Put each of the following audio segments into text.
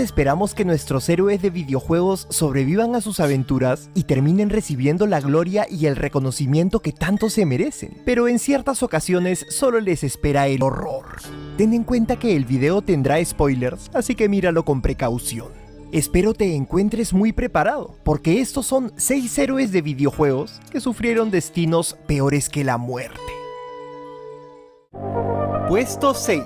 Todos esperamos que nuestros héroes de videojuegos sobrevivan a sus aventuras y terminen recibiendo la gloria y el reconocimiento que tanto se merecen, pero en ciertas ocasiones solo les espera el horror. Ten en cuenta que el video tendrá spoilers, así que míralo con precaución. Espero te encuentres muy preparado, porque estos son 6 héroes de videojuegos que sufrieron destinos peores que la muerte. Puesto 6.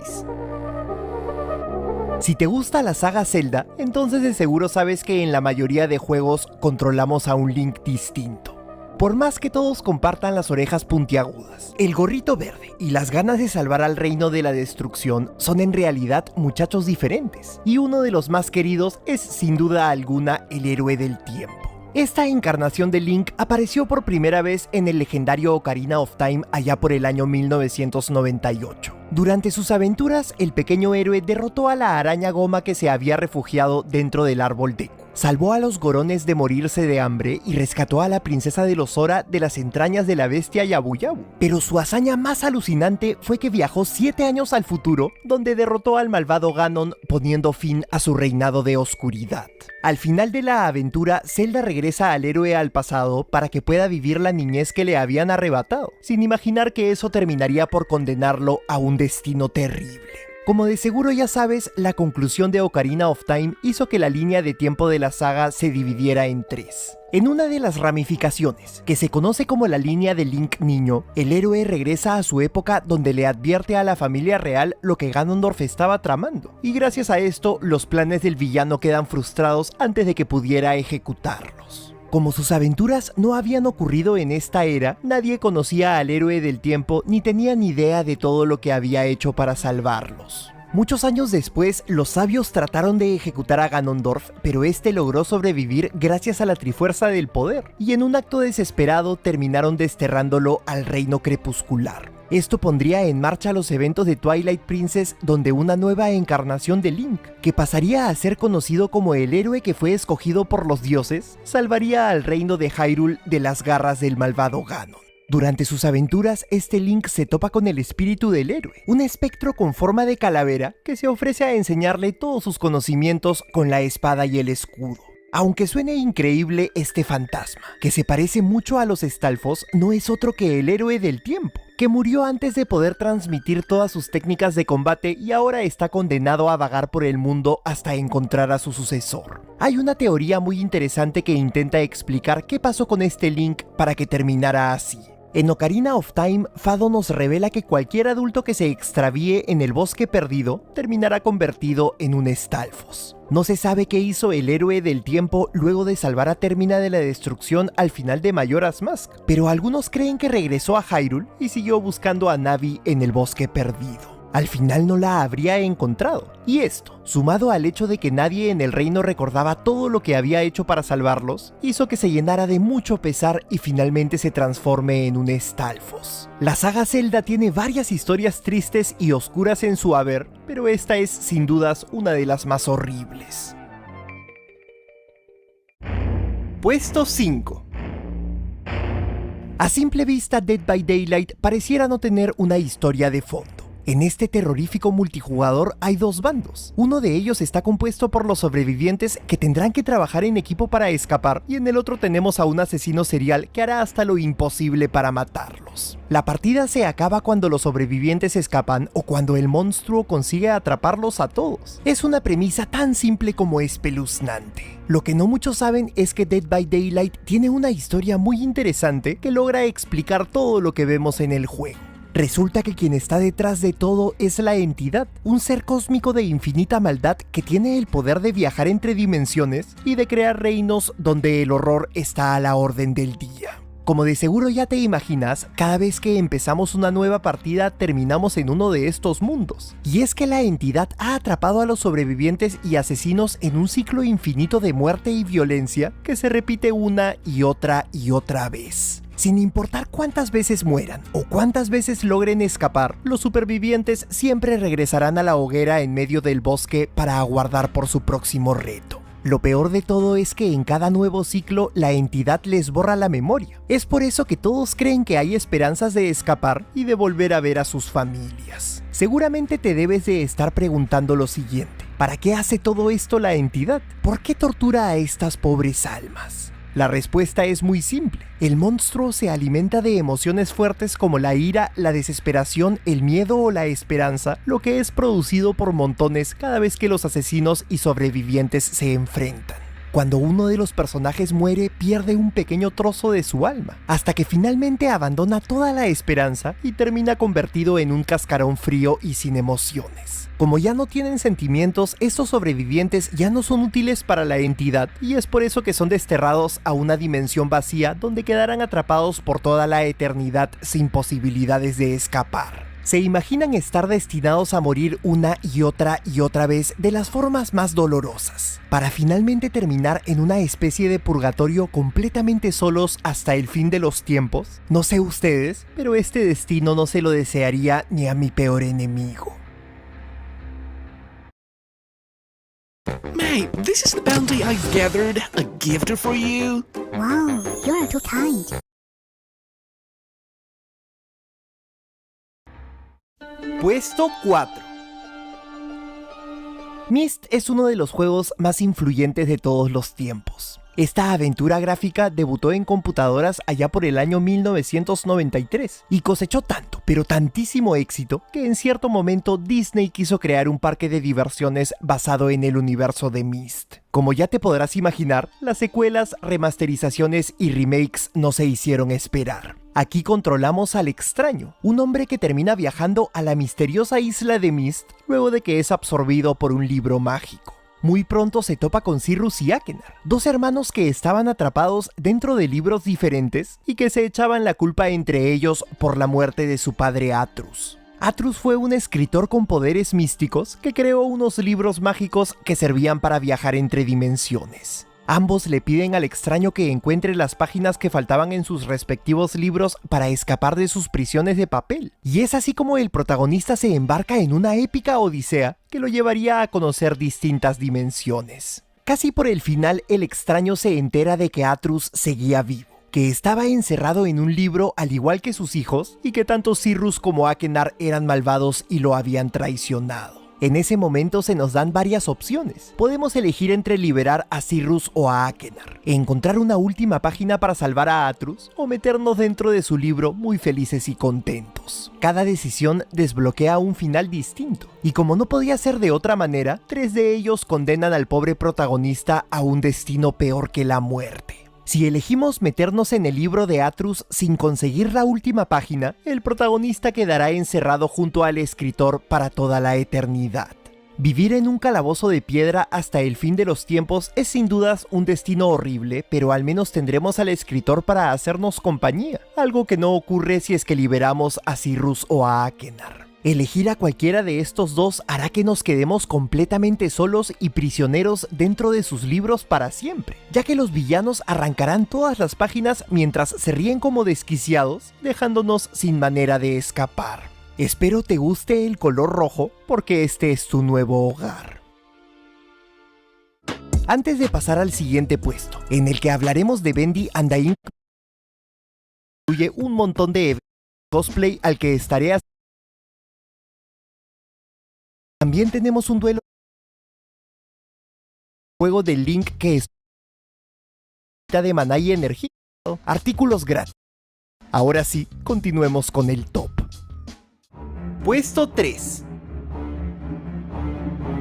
Si te gusta la saga Zelda, entonces de seguro sabes que en la mayoría de juegos controlamos a un Link distinto. Por más que todos compartan las orejas puntiagudas, el gorrito verde y las ganas de salvar al reino de la destrucción son en realidad muchachos diferentes, y uno de los más queridos es sin duda alguna el héroe del tiempo. Esta encarnación de Link apareció por primera vez en el legendario Ocarina of Time allá por el año 1998. Durante sus aventuras, el pequeño héroe derrotó a la araña goma que se había refugiado dentro del árbol Deku. Salvó a los gorones de morirse de hambre y rescató a la princesa de los Zora de las entrañas de la bestia Yabu Yabu. Pero su hazaña más alucinante fue que viajó 7 años al futuro, donde derrotó al malvado Ganon, poniendo fin a su reinado de oscuridad. Al final de la aventura, Zelda regresa al héroe al pasado para que pueda vivir la niñez que le habían arrebatado, sin imaginar que eso terminaría por condenarlo a un destino terrible. Como de seguro ya sabes, la conclusión de Ocarina of Time hizo que la línea de tiempo de la saga se dividiera en 3. En una de las ramificaciones, que se conoce como la línea de Link niño, el héroe regresa a su época donde le advierte a la familia real lo que Ganondorf estaba tramando, y gracias a esto los planes del villano quedan frustrados antes de que pudiera ejecutarlos. Como sus aventuras no habían ocurrido en esta era, nadie conocía al héroe del tiempo ni tenía ni idea de todo lo que había hecho para salvarlos. Muchos años después, los sabios trataron de ejecutar a Ganondorf, pero este logró sobrevivir gracias a la Trifuerza del Poder, y en un acto desesperado terminaron desterrándolo al Reino Crepuscular. Esto pondría en marcha los eventos de Twilight Princess, donde una nueva encarnación de Link, que pasaría a ser conocido como el héroe que fue escogido por los dioses, salvaría al reino de Hyrule de las garras del malvado Ganon. Durante sus aventuras, este Link se topa con el espíritu del héroe, un espectro con forma de calavera que se ofrece a enseñarle todos sus conocimientos con la espada y el escudo. Aunque suene increíble, este fantasma, que se parece mucho a los Stalfos, no es otro que el héroe del tiempo, que murió antes de poder transmitir todas sus técnicas de combate y ahora está condenado a vagar por el mundo hasta encontrar a su sucesor. Hay una teoría muy interesante que intenta explicar qué pasó con este Link para que terminara así. En Ocarina of Time, Fado nos revela que cualquier adulto que se extravíe en el bosque perdido terminará convertido en un Stalfos. No se sabe qué hizo el héroe del tiempo luego de salvar a Termina de la destrucción al final de Majora's Mask, pero algunos creen que regresó a Hyrule y siguió buscando a Navi en el bosque perdido. Al final no la habría encontrado, y esto, sumado al hecho de que nadie en el reino recordaba todo lo que había hecho para salvarlos, hizo que se llenara de mucho pesar y finalmente se transforme en un Stalfos. La saga Zelda tiene varias historias tristes y oscuras en su haber, pero esta es sin dudas una de las más horribles. Puesto 5. A simple vista, Dead by Daylight pareciera no tener una historia de fondo. En este terrorífico multijugador hay 2 bandos. Uno de ellos está compuesto por los sobrevivientes que tendrán que trabajar en equipo para escapar, y en el otro tenemos a un asesino serial que hará hasta lo imposible para matarlos. La partida se acaba cuando los sobrevivientes escapan o cuando el monstruo consigue atraparlos a todos. Es una premisa tan simple como espeluznante. Lo que no muchos saben es que Dead by Daylight tiene una historia muy interesante que logra explicar todo lo que vemos en el juego. Resulta que quien está detrás de todo es la entidad, un ser cósmico de infinita maldad que tiene el poder de viajar entre dimensiones y de crear reinos donde el horror está a la orden del día. Como de seguro ya te imaginas, cada vez que empezamos una nueva partida terminamos en uno de estos mundos. Y es que la entidad ha atrapado a los sobrevivientes y asesinos en un ciclo infinito de muerte y violencia que se repite una y otra vez. Sin importar cuántas veces mueran o cuántas veces logren escapar, los supervivientes siempre regresarán a la hoguera en medio del bosque para aguardar por su próximo reto. Lo peor de todo es que en cada nuevo ciclo la entidad les borra la memoria. Es por eso que todos creen que hay esperanzas de escapar y de volver a ver a sus familias. Seguramente te debes de estar preguntando lo siguiente: ¿Para qué hace todo esto la entidad? ¿Por qué tortura a estas pobres almas? La respuesta es muy simple. El monstruo se alimenta de emociones fuertes como la ira, la desesperación, el miedo o la esperanza, lo que es producido por montones cada vez que los asesinos y sobrevivientes se enfrentan. Cuando uno de los personajes muere, pierde un pequeño trozo de su alma, hasta que finalmente abandona toda la esperanza y termina convertido en un cascarón frío y sin emociones. Como ya no tienen sentimientos, estos sobrevivientes ya no son útiles para la entidad y es por eso que son desterrados a una dimensión vacía donde quedarán atrapados por toda la eternidad sin posibilidades de escapar. ¿Se imaginan estar destinados a morir una y otra vez de las formas más dolorosas, para finalmente terminar en una especie de purgatorio completamente solos hasta el fin de los tiempos? No sé ustedes, pero este destino no se lo desearía ni a mi peor enemigo. Mate, this is the bounty I've gathered. A gift for you. Wow, you're too kind. Puesto 4. Myst es uno de los juegos más influyentes de todos los tiempos. Esta aventura gráfica debutó en computadoras allá por el año 1993 y cosechó tanto, pero tantísimo éxito, que en cierto momento Disney quiso crear un parque de diversiones basado en el universo de Myst. Como ya te podrás imaginar, las secuelas, remasterizaciones y remakes no se hicieron esperar. Aquí controlamos al extraño, un hombre que termina viajando a la misteriosa isla de Myst luego de que es absorbido por un libro mágico. Muy pronto se topa con Cyrus y Akenar, dos hermanos que estaban atrapados dentro de libros diferentes y que se echaban la culpa entre ellos por la muerte de su padre Atrus. Atrus fue un escritor con poderes místicos que creó unos libros mágicos que servían para viajar entre dimensiones. Ambos le piden al extraño que encuentre las páginas que faltaban en sus respectivos libros para escapar de sus prisiones de papel. Y es así como el protagonista se embarca en una épica odisea que lo llevaría a conocer distintas dimensiones. Casi por el final, el extraño se entera de que Atrus seguía vivo, que estaba encerrado en un libro al igual que sus hijos y que tanto Cyrus como Akenar eran malvados y lo habían traicionado. En ese momento se nos dan varias opciones. Podemos elegir entre liberar a Cyrus o a Akenar, encontrar una última página para salvar a Atrus o meternos dentro de su libro muy felices y contentos. Cada decisión desbloquea un final distinto, y como no podía ser de otra manera, 3 de ellos condenan al pobre protagonista a un destino peor que la muerte. Si elegimos meternos en el libro de Atrus sin conseguir la última página, el protagonista quedará encerrado junto al escritor para toda la eternidad. Vivir en un calabozo de piedra hasta el fin de los tiempos es sin dudas un destino horrible, pero al menos tendremos al escritor para hacernos compañía, algo que no ocurre si es que liberamos a Cyrus o a Akenar. Elegir a cualquiera de estos dos hará que nos quedemos completamente solos y prisioneros dentro de sus libros para siempre, ya que los villanos arrancarán todas las páginas mientras se ríen como desquiciados, dejándonos sin manera de escapar. Espero te guste el color rojo, porque este es tu nuevo hogar. Antes de pasar al siguiente puesto, en el que hablaremos de Bendy and the Ink, incluye un montón de eventos cosplay al que estaré haciendo. También tenemos un duelo juego de Link que es de maná y energía, artículos gratis. Ahora sí, continuemos con el top. Puesto 3.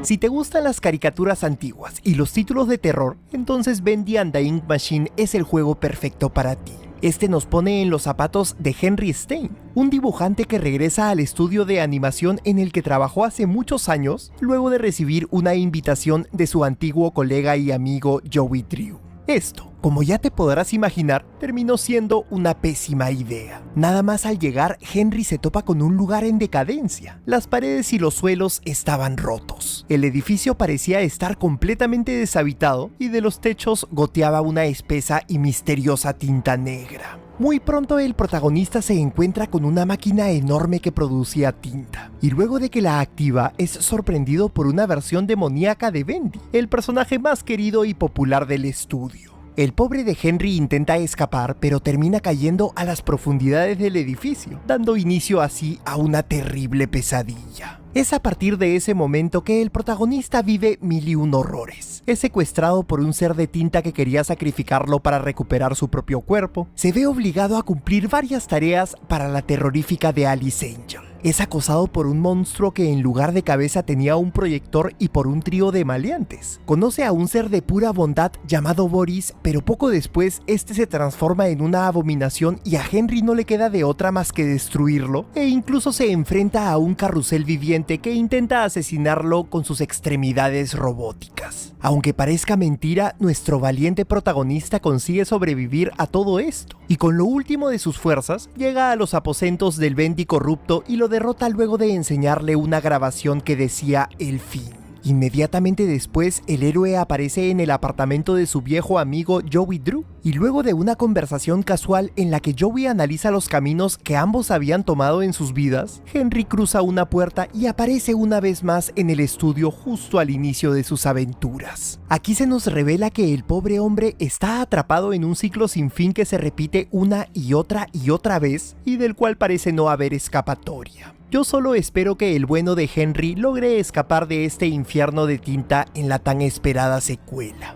Si te gustan las caricaturas antiguas y los títulos de terror, entonces Bendy and the Ink Machine es el juego perfecto para ti. Este nos pone en los zapatos de Henry Stein, un dibujante que regresa al estudio de animación en el que trabajó hace muchos años, luego de recibir una invitación de su antiguo colega y amigo Joey Drew. Esto, como ya te podrás imaginar, terminó siendo una pésima idea. Nada más al llegar, Henry se topa con un lugar en decadencia. Las paredes y los suelos estaban rotos. El edificio parecía estar completamente deshabitado y de los techos goteaba una espesa y misteriosa tinta negra. Muy pronto el protagonista se encuentra con una máquina enorme que producía tinta, y luego de que la activa es sorprendido por una versión demoníaca de Bendy, el personaje más querido y popular del estudio. El pobre de Henry intenta escapar, pero termina cayendo a las profundidades del edificio, dando inicio así a una terrible pesadilla. Es a partir de ese momento que el protagonista vive mil y un horrores. Es secuestrado por un ser de tinta que quería sacrificarlo para recuperar su propio cuerpo. Se ve obligado a cumplir varias tareas para la terrorífica de Alice Angel. Es acosado por un monstruo que en lugar de cabeza tenía un proyector y por un trío de maleantes. Conoce a un ser de pura bondad llamado Boris, pero poco después este se transforma en una abominación y a Henry no le queda de otra más que destruirlo, e incluso se enfrenta a un carrusel viviente que intenta asesinarlo con sus extremidades robóticas. Aunque parezca mentira, nuestro valiente protagonista consigue sobrevivir a todo esto, y con lo último de sus fuerzas, llega a los aposentos del Bendy corrupto y lo derrota luego de enseñarle una grabación que decía el fin. Inmediatamente después, el héroe aparece en el apartamento de su viejo amigo Joey Drew, y luego de una conversación casual en la que Joey analiza los caminos que ambos habían tomado en sus vidas, Henry cruza una puerta y aparece una vez más en el estudio justo al inicio de sus aventuras. Aquí se nos revela que el pobre hombre está atrapado en un ciclo sin fin que se repite una y otra vez, y del cual parece no haber escapatoria. Yo solo espero que el bueno de Henry logre escapar de este infierno de tinta en la tan esperada secuela.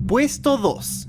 Puesto 2.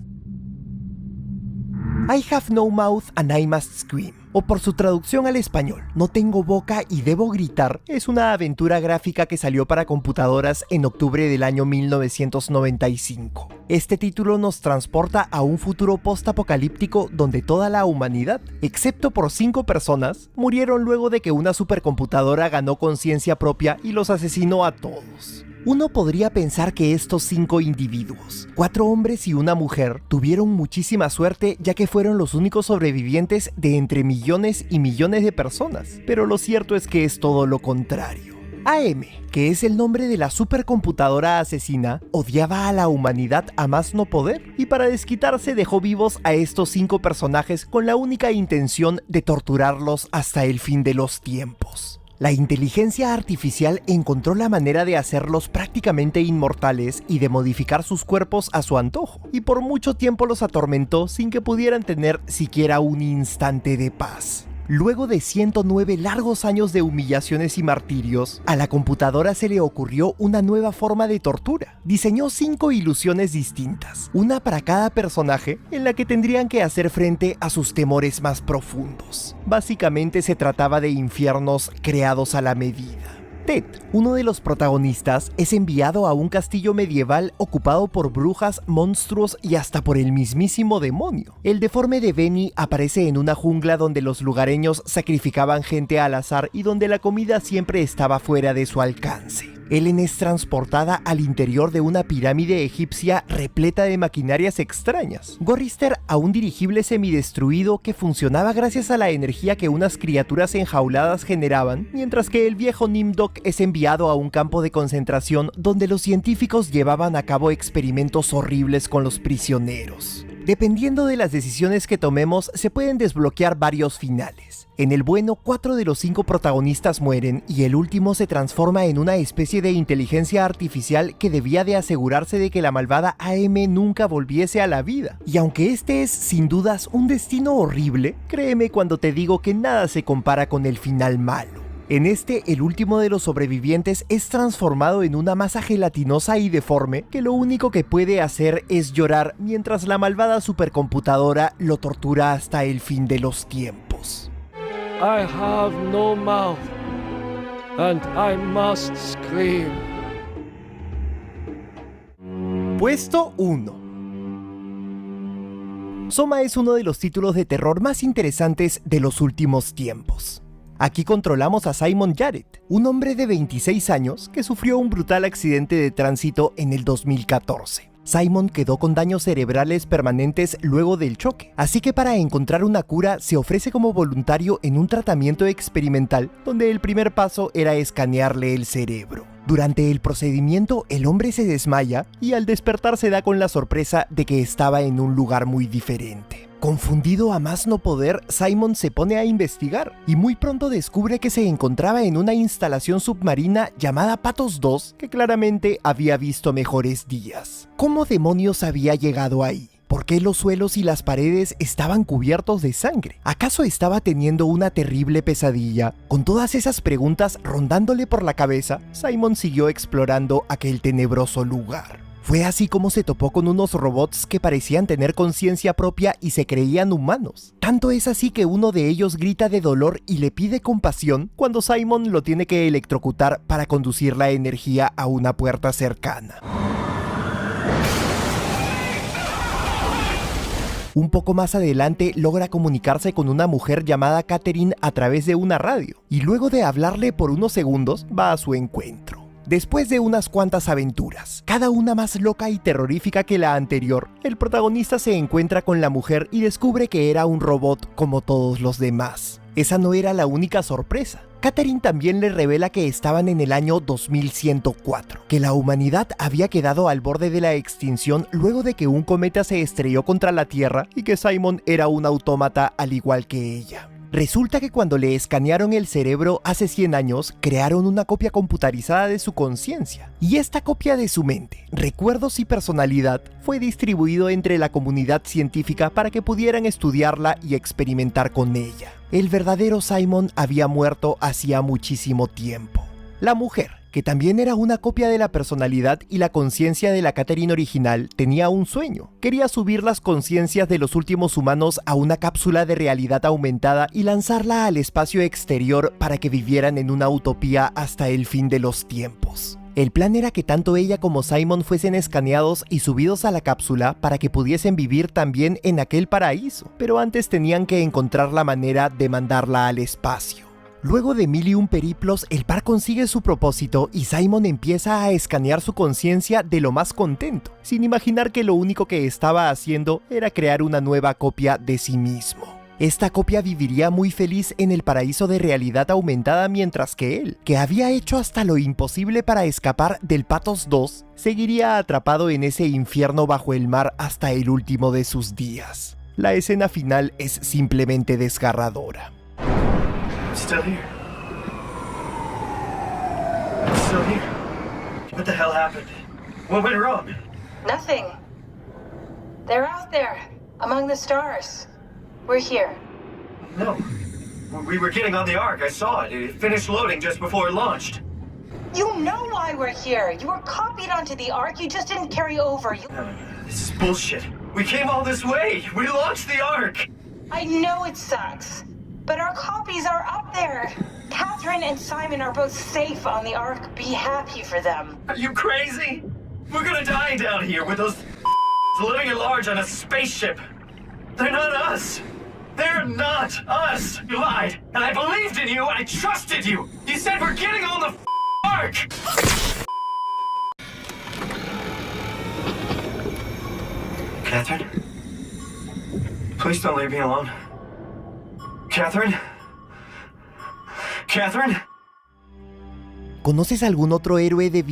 I Have No Mouth and I Must Scream, o por su traducción al español, No tengo boca y debo gritar, es una aventura gráfica que salió para computadoras en octubre del año 1995. Este título nos transporta a un futuro post-apocalíptico donde toda la humanidad, excepto por 5 personas, murieron luego de que una supercomputadora ganó conciencia propia y los asesinó a todos. Uno podría pensar que estos 5 individuos, 4 hombres y una mujer, tuvieron muchísima suerte ya que fueron los únicos sobrevivientes de entre millones y millones de personas, pero lo cierto es que es todo lo contrario. AM, que es el nombre de la supercomputadora asesina, odiaba a la humanidad a más no poder, y para desquitarse dejó vivos a estos 5 personajes con la única intención de torturarlos hasta el fin de los tiempos. La inteligencia artificial encontró la manera de hacerlos prácticamente inmortales y de modificar sus cuerpos a su antojo, y por mucho tiempo los atormentó sin que pudieran tener siquiera un instante de paz. Luego de 109 largos años de humillaciones y martirios, a la computadora se le ocurrió una nueva forma de tortura. Diseñó 5 ilusiones distintas, una para cada personaje, en la que tendrían que hacer frente a sus temores más profundos. Básicamente se trataba de infiernos creados a la medida. Ted, uno de los protagonistas, es enviado a un castillo medieval ocupado por brujas, monstruos y hasta por el mismísimo demonio. El deforme de Benny aparece en una jungla donde los lugareños sacrificaban gente al azar y donde la comida siempre estaba fuera de su alcance. Ellen es transportada al interior de una pirámide egipcia repleta de maquinarias extrañas. Gorrister a un dirigible semidestruido que funcionaba gracias a la energía que unas criaturas enjauladas generaban, mientras que el viejo Nimdok es enviado a un campo de concentración donde los científicos llevaban a cabo experimentos horribles con los prisioneros. Dependiendo de las decisiones que tomemos, se pueden desbloquear varios finales. En el bueno, 4 de los 5 protagonistas mueren y el último se transforma en una especie de inteligencia artificial que debía de asegurarse de que la malvada AM nunca volviese a la vida. Y aunque este es sin dudas un destino horrible, créeme cuando te digo que nada se compara con el final malo. En este, el último de los sobrevivientes es transformado en una masa gelatinosa y deforme que lo único que puede hacer es llorar mientras la malvada supercomputadora lo tortura hasta el fin de los tiempos. I have no mouth, and I must scream. Puesto 1. Soma es uno de los títulos de terror más interesantes de los últimos tiempos. Aquí controlamos a Simon Jarrett, un hombre de 26 años que sufrió un brutal accidente de tránsito en el 2014. Simon quedó con daños cerebrales permanentes luego del choque, así que para encontrar una cura se ofrece como voluntario en un tratamiento experimental donde el primer paso era escanearle el cerebro. Durante el procedimiento el hombre se desmaya y al despertar se da con la sorpresa de que estaba en un lugar muy diferente. Confundido a más no poder, Simon se pone a investigar y muy pronto descubre que se encontraba en una instalación submarina llamada Patos 2 que claramente había visto mejores días. ¿Cómo demonios había llegado ahí? ¿Por qué los suelos y las paredes estaban cubiertos de sangre? ¿Acaso estaba teniendo una terrible pesadilla? Con todas esas preguntas rondándole por la cabeza, Simon siguió explorando aquel tenebroso lugar. Fue así como se topó con unos robots que parecían tener conciencia propia y se creían humanos. Tanto es así que uno de ellos grita de dolor y le pide compasión cuando Simon lo tiene que electrocutar para conducir la energía a una puerta cercana. Un poco más adelante logra comunicarse con una mujer llamada Catherine a través de una radio, y luego de hablarle por unos segundos va a su encuentro. Después de unas cuantas aventuras, cada una más loca y terrorífica que la anterior, el protagonista se encuentra con la mujer y descubre que era un robot como todos los demás. Esa no era la única sorpresa. Catherine también le revela que estaban en el año 2104, que la humanidad había quedado al borde de la extinción luego de que un cometa se estrelló contra la Tierra y que Simon era un autómata al igual que ella. Resulta que cuando le escanearon el cerebro hace 100 años, crearon una copia computarizada de su conciencia. Y esta copia de su mente, recuerdos y personalidad fue distribuido entre la comunidad científica para que pudieran estudiarla y experimentar con ella. El verdadero Simon había muerto hacía muchísimo tiempo. La mujer, que también era una copia de la personalidad y la conciencia de la Catherine original, tenía un sueño. Quería subir las conciencias de los últimos humanos a una cápsula de realidad aumentada y lanzarla al espacio exterior para que vivieran en una utopía hasta el fin de los tiempos. El plan era que tanto ella como Simon fuesen escaneados y subidos a la cápsula para que pudiesen vivir también en aquel paraíso, pero antes tenían que encontrar la manera de mandarla al espacio. Luego de 1001 periplos, el par consigue su propósito y Simon empieza a escanear su conciencia de lo más contento, sin imaginar que lo único que estaba haciendo era crear una nueva copia de sí mismo. Esta copia viviría muy feliz en el paraíso de realidad aumentada, mientras que él, que había hecho hasta lo imposible para escapar del Pathos 2, seguiría atrapado en ese infierno bajo el mar hasta el último de sus días. La escena final es simplemente desgarradora. Still here. Still here. What the hell happened? What went wrong? Nothing. They're out there, among the stars. We're here. No. We were getting on the Ark. I saw it. It finished loading just before it launched. You know why we're here. You were copied onto the Ark. You just didn't carry over. This is bullshit. We came all this way. We launched the Ark. I know it sucks, but our copies are up there. Catherine and Simon are both safe on the Ark. Be happy for them. Are you crazy? We're gonna die down here with those living at large on a spaceship. They're not us. They're not us. You lied, and I believed in you. I trusted you. You said we're getting on the Ark. Catherine? Please don't leave me alone. Catherine? Catherine? ¿Conoces algún otro héroe de